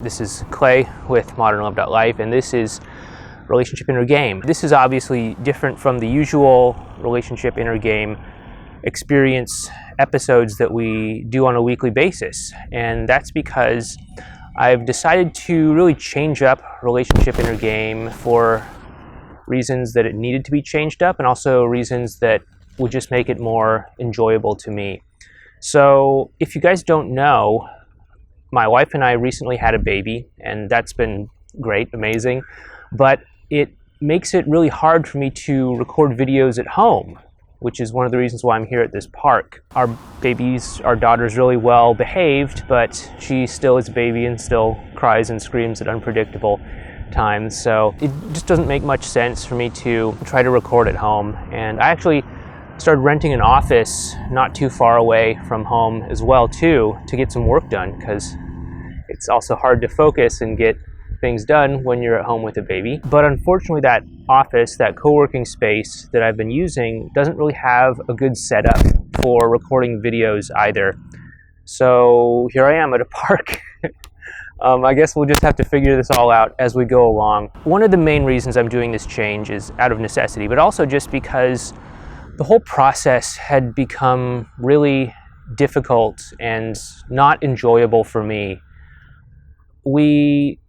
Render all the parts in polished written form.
This is Clay with modernlove.life, and this is Relationship Inner Game. This is obviously different from the usual Relationship Inner Game experience episodes that we do on a weekly basis. And that's because I've decided to really change up Relationship Inner Game for reasons that it needed to be changed up, and also reasons that would just make it more enjoyable to me. So if you guys don't know, my wife and I recently had a baby, and that's been great, amazing, but it makes it really hard for me to record videos at home, which is one of the reasons why I'm here at this park. Our daughter's really well behaved, but she still is a baby and still cries and screams at unpredictable times, so it just doesn't make much sense for me to try to record at home. And I actually started renting an office not too far away from home as well too, to get some work done, because it's also hard to focus and get things done when you're at home with a baby. But unfortunately, that office, that co-working space that I've been using, doesn't really have a good setup for recording videos either. So here I am at a park. I guess we'll just have to figure this all out as we go along. One of the main reasons I'm doing this change is out of necessity, but also just because the whole process had become really difficult and not enjoyable for me. We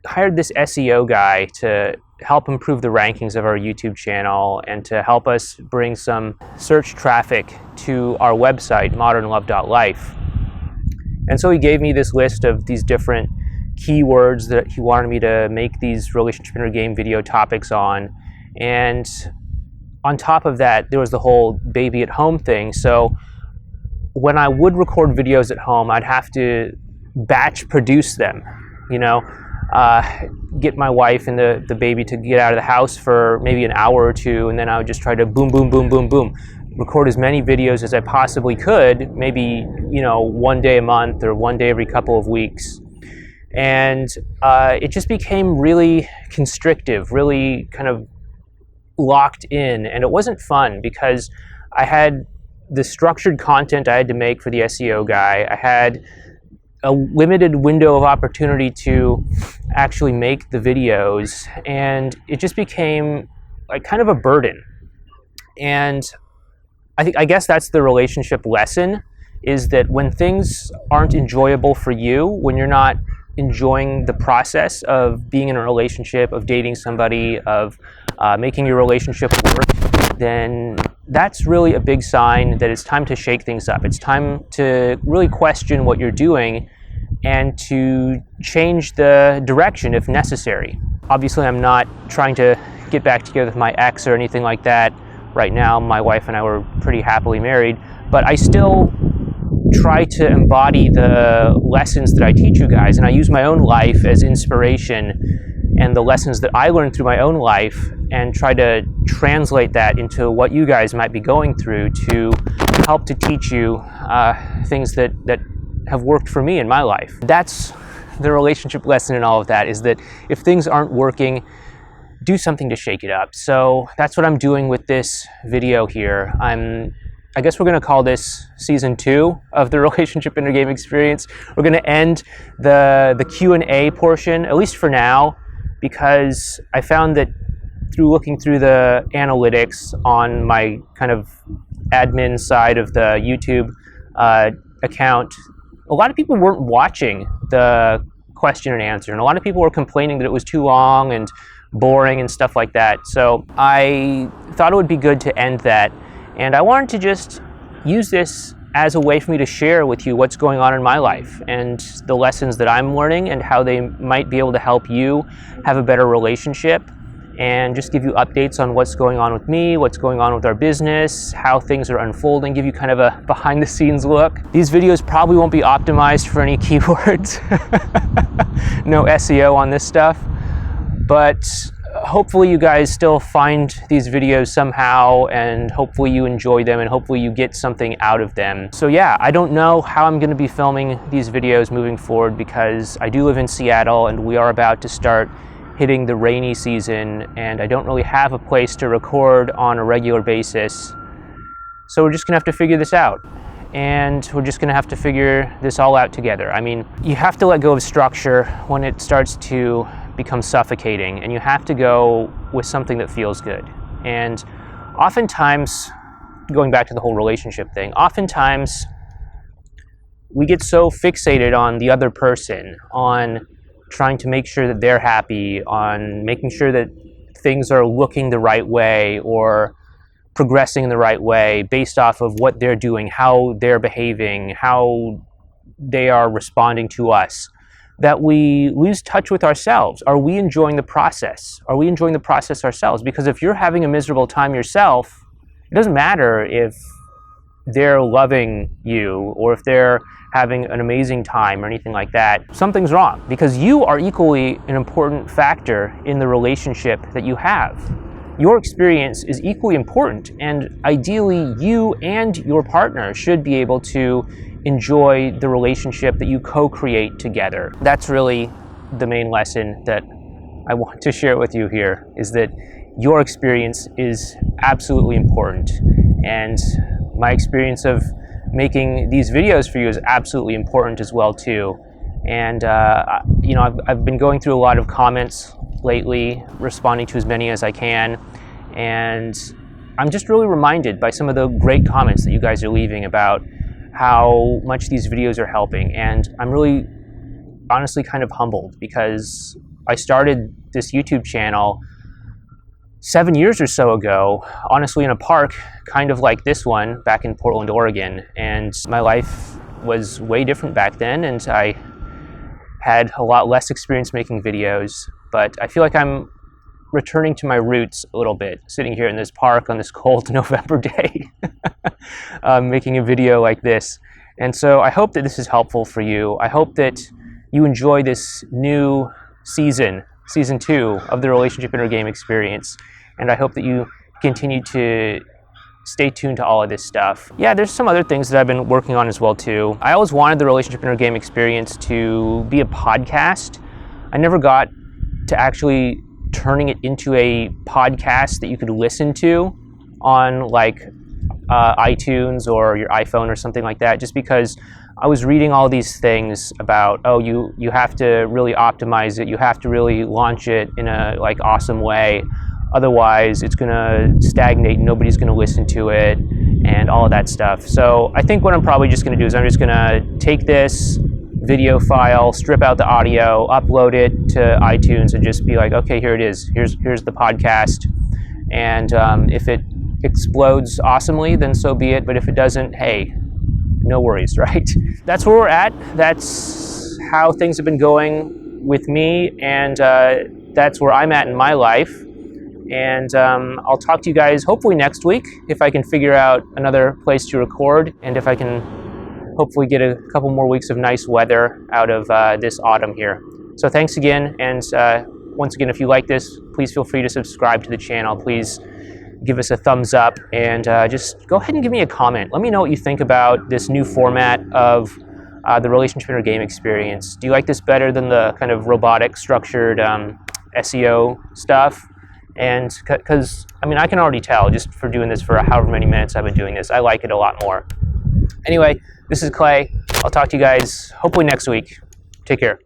hired this SEO guy to help improve the rankings of our YouTube channel and to help us bring some search traffic to our website, modernlove.life. And so he gave me this list of these different keywords that he wanted me to make these Relationship Inner Game video topics on. And on top of that, there was the whole baby at home thing. So when I would record videos at home, I'd have to batch produce them, get my wife and the baby to get out of the house for maybe an hour or two, and then I would just try to boom, boom, boom, boom, boom, record as many videos as I possibly could, maybe, one day a month or one day every couple of weeks. And it just became really constrictive, really kind of locked in, and it wasn't fun because I had the structured content I had to make for the SEO guy. I had a limited window of opportunity to actually make the videos, and it just became like kind of a burden. And I guess that's the relationship lesson, is that when things aren't enjoyable for you, when you're not enjoying the process of being in a relationship, of dating somebody, of making your relationship work, then that's really a big sign that it's time to shake things up. It's time to really question what you're doing and to change the direction if necessary. Obviously, I'm not trying to get back together with my ex or anything like that. Right now, my wife and I were pretty happily married, but I still try to embody the lessons that I teach you guys, and I use my own life as inspiration and the lessons that I learned through my own life, and try to translate that into what you guys might be going through to help to teach you things that have worked for me in my life. That's the relationship lesson in all of that, is that if things aren't working, do something to shake it up. So that's what I'm doing with this video here. I guess we're going to call this season 2 of the Relationship Inner Game experience. We're going to end the Q&A portion, at least for now, because I found that through looking through the analytics on my kind of admin side of the YouTube account, a lot of people weren't watching the question and answer, and a lot of people were complaining that it was too long and boring and stuff like that. So I thought it would be good to end that. And I wanted to just use this as a way for me to share with you what's going on in my life and the lessons that I'm learning and how they might be able to help you have a better relationship, and just give you updates on what's going on with me, what's going on with our business, how things are unfolding, give you kind of a behind the scenes look. These videos probably won't be optimized for any keywords. No SEO on this stuff, but hopefully you guys still find these videos somehow, and hopefully you enjoy them, and hopefully you get something out of them. So yeah, I don't know how I'm going to be filming these videos moving forward, because I do live in Seattle and we are about to start hitting the rainy season, and I don't really have a place to record on a regular basis. So we're just gonna have to figure this out. and we're just going to have to figure this all out together. I mean, you have to let go of structure when it starts to become suffocating, and you have to go with something that feels good. And oftentimes, going back to the whole relationship thing, oftentimes we get so fixated on the other person, on trying to make sure that they're happy, on making sure that things are looking the right way or progressing in the right way based off of what they're doing, how they're behaving, how they are responding to us, that we lose touch with ourselves. Are we enjoying the process? Are we enjoying the process ourselves? Because if you're having a miserable time yourself, it doesn't matter if they're loving you or if they're having an amazing time or anything like that. Something's wrong, because you are equally an important factor in the relationship that you have. Your experience is equally important, and ideally you and your partner should be able to enjoy the relationship that you co-create together. That's really the main lesson that I want to share with you here, is that your experience is absolutely important, and my experience of making these videos for you is absolutely important as well too. And I've been going through a lot of comments lately, responding to as many as I can, and I'm just really reminded by some of the great comments that you guys are leaving about how much these videos are helping. And I'm really honestly kind of humbled, because I started this YouTube channel 7 years or so ago, honestly in a park kind of like this one back in Portland, Oregon. And my life was way different back then, and I had a lot less experience making videos, but I feel like I'm returning to my roots a little bit, sitting here in this park on this cold November day, making a video like this. And so I hope that this is helpful for you. I hope that you enjoy this new season 2 of the Relationship Inner Game Experience. And I hope that you continue to stay tuned to all of this stuff. Yeah, there's some other things that I've been working on as well too. I always wanted the Relationship Inner Game Experience to be a podcast. I never got to actually turning it into a podcast that you could listen to on like iTunes or your iPhone or something like that, just because I was reading all these things about, oh, you have to really optimize it, you have to really launch it in a like awesome way, otherwise it's gonna stagnate and nobody's gonna listen to it and all of that stuff. So I think what I'm probably just gonna do is I'm just gonna take this video file, strip out the audio, upload it to iTunes, and just be like, okay, here it is, here's the podcast. And if it explodes awesomely, then so be it, but if it doesn't, hey, no worries, right? That's where we're at. That's how things have been going with me, and that's where I'm at in my life. And I'll talk to you guys hopefully next week if I can figure out another place to record, and if I can hopefully get a couple more weeks of nice weather out of this autumn here. So thanks again, and once again, if you like this, please feel free to subscribe to the channel. Please give us a thumbs up, and just go ahead and give me a comment. Let me know what you think about this new format of the Relationship Inner Game Experience. Do you like this better than the kind of robotic, structured SEO stuff? And because, I mean, I can already tell just for doing this for however many minutes I've been doing this, I like it a lot more. Anyway, this is Clay. I'll talk to you guys hopefully next week. Take care.